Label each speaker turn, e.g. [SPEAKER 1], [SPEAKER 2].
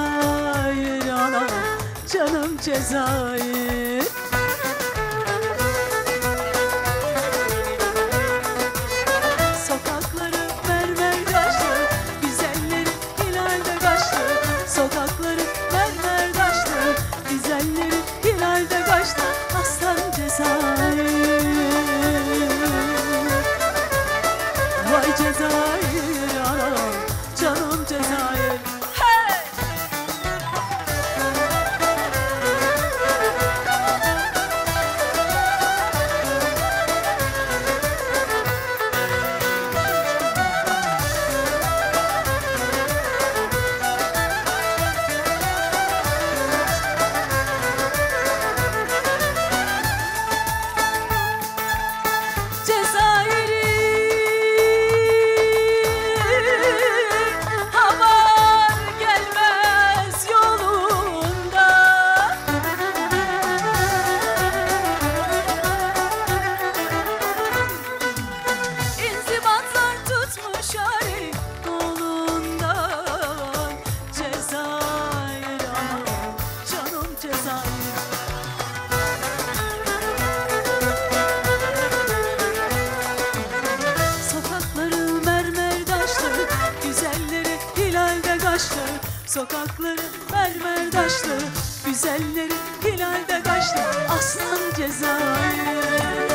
[SPEAKER 1] Cezayir anam, canım Cezayir. Sokakları mermer taşlı, güzelleri hilalde kaçtı. Sokakları mermer taşlı, güzelleri hilalde kaçtı. Aslan Cezayir, vay Cezayir anam, canım Cezayir. Sokakları mermer taşlı, güzelleri hilalde kaçtı. Aslan Cezayir.